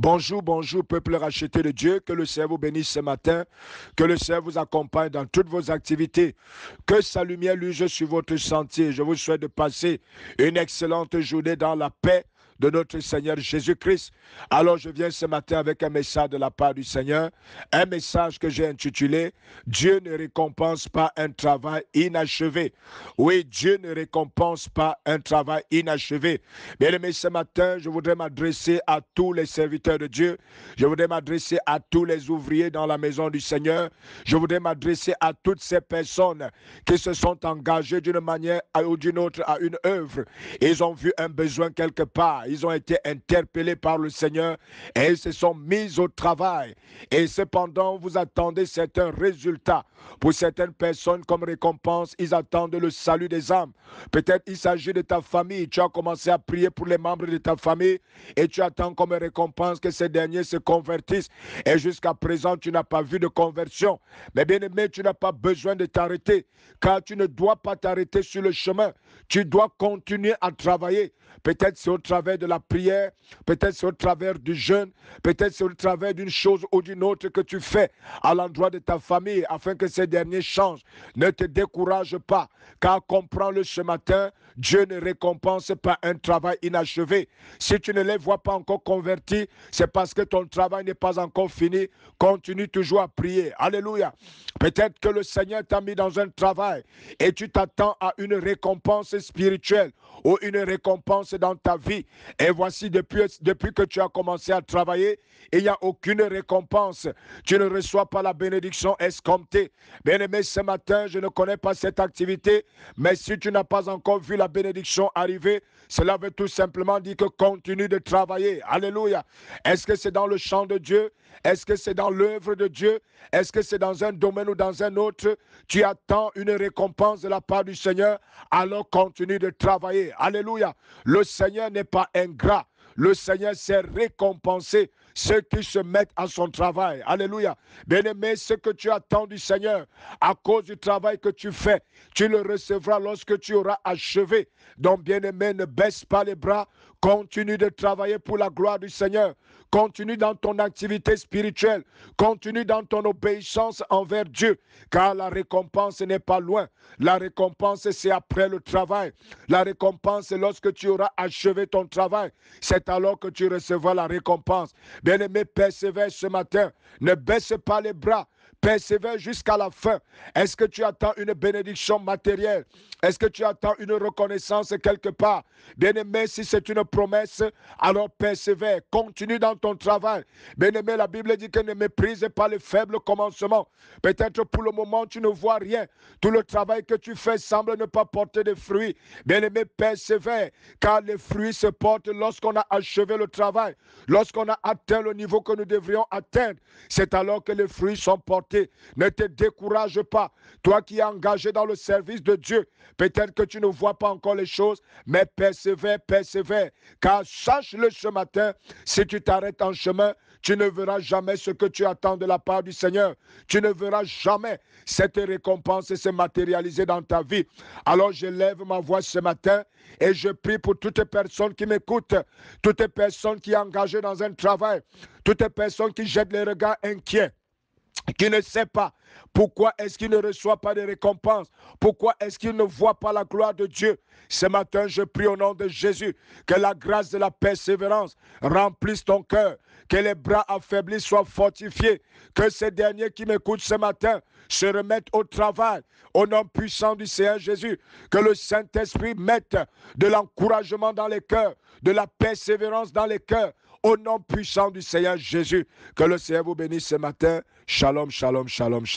Bonjour, bonjour, peuple racheté de Dieu. Que le Seigneur vous bénisse ce matin. Que le Seigneur vous accompagne dans toutes vos activités. Que sa lumière luise sur votre sentier. Je vous souhaite de passer une excellente journée dans la paix de notre Seigneur Jésus-Christ. Alors je viens ce matin avec un message de la part du Seigneur, un message que j'ai intitulé « Dieu ne récompense pas un travail inachevé ». Oui, Dieu ne récompense pas un travail inachevé. Bien-aimés, ce matin, je voudrais m'adresser à tous les serviteurs de Dieu. Je voudrais m'adresser à tous les ouvriers dans la maison du Seigneur. Je voudrais m'adresser à toutes ces personnes qui se sont engagées d'une manière ou d'une autre à une œuvre. Ils ont vu un besoin quelque part. Ils ont été interpellés par le Seigneur et ils se sont mis au travail. Et cependant, vous attendez certains résultats. Pour certaines personnes, comme récompense, ils attendent le salut des âmes. Peut-être il s'agit de ta famille. Tu as commencé à prier pour les membres de ta famille et tu attends comme récompense que ces derniers se convertissent. Et jusqu'à présent, tu n'as pas vu de conversion. Mais bien aimé, tu n'as pas besoin de t'arrêter, car tu ne dois pas t'arrêter sur le chemin. Tu dois continuer à travailler. Peut-être c'est au travers de la prière, peut-être c'est au travers du jeûne, peut-être c'est au travers d'une chose ou d'une autre que tu fais à l'endroit de ta famille afin que ces derniers changent. Ne te décourage pas, car comprends-le ce matin, Dieu ne récompense pas un travail inachevé. Si tu ne les vois pas encore convertis, c'est parce que ton travail n'est pas encore fini. Continue toujours à prier. Alléluia. Peut-être que le Seigneur t'a mis dans un travail et tu t'attends à une récompense spirituelle ou une récompense dans ta vie. Et voici, depuis que tu as commencé à travailler, il n'y a aucune récompense. Tu ne reçois pas la bénédiction escomptée. Bien-aimé, ce matin, je ne connais pas cette activité, mais si tu n'as pas encore vu la bénédiction arriver, cela veut tout simplement dire que continue de travailler. Alléluia. Est-ce que c'est dans le champ de Dieu? Est-ce que c'est dans l'œuvre de Dieu? Est-ce que c'est dans un domaine ou dans un autre? Tu attends une récompense de la part du Seigneur, alors continue de travailler. Alléluia. Le Seigneur n'est pas ingrat. Le Seigneur sait récompenser ceux qui se mettent à son travail. Alléluia. Bien-aimé, ce que tu attends du Seigneur, à cause du travail que tu fais, tu le recevras lorsque tu auras achevé. Donc, bien-aimé, ne baisse pas les bras. Continue de travailler pour la gloire du Seigneur. Continue dans ton activité spirituelle. Continue dans ton obéissance envers Dieu. Car la récompense n'est pas loin. La récompense, c'est après le travail. La récompense, c'est lorsque tu auras achevé ton travail. C'est alors que tu recevras la récompense. Bien-aimé, persévère ce matin. Ne baisse pas les bras. Persévère jusqu'à la fin. Est-ce que tu attends une bénédiction matérielle? Est-ce que tu attends une reconnaissance quelque part? Bien-aimé, si c'est une promesse, alors persévère. Continue dans ton travail. Bien-aimé, la Bible dit que ne méprise pas les faibles commencements. Peut-être pour le moment, tu ne vois rien. Tout le travail que tu fais semble ne pas porter de fruits. Bien-aimé, persévère, car les fruits se portent lorsqu'on a achevé le travail. Lorsqu'on a atteint le niveau que nous devrions atteindre, c'est alors que les fruits sont portés. Ne te décourage pas. Toi qui es engagé dans le service de Dieu, peut-être que tu ne vois pas encore les choses, mais persévère, persévère. Car sache-le ce matin, si tu t'arrêtes en chemin, tu ne verras jamais ce que tu attends de la part du Seigneur. Tu ne verras jamais cette récompense se matérialiser dans ta vie. Alors je lève ma voix ce matin et je prie pour toutes les personnes qui m'écoutent, toutes les personnes qui sont engagées dans un travail, toutes les personnes qui jettent les regards inquiets, qui ne sait pas pourquoi est-ce qu'il ne reçoit pas de récompense, pourquoi est-ce qu'il ne voit pas la gloire de Dieu. Ce matin, je prie au nom de Jésus que la grâce de la persévérance remplisse ton cœur, que les bras affaiblis soient fortifiés, que ces derniers qui m'écoutent ce matin se remettent au travail, au nom puissant du Seigneur Jésus, que le Saint-Esprit mette de l'encouragement dans les cœurs, de la persévérance dans les cœurs, au nom puissant du Seigneur Jésus. Que le Seigneur vous bénisse ce matin. Shalom, shalom, shalom, shalom.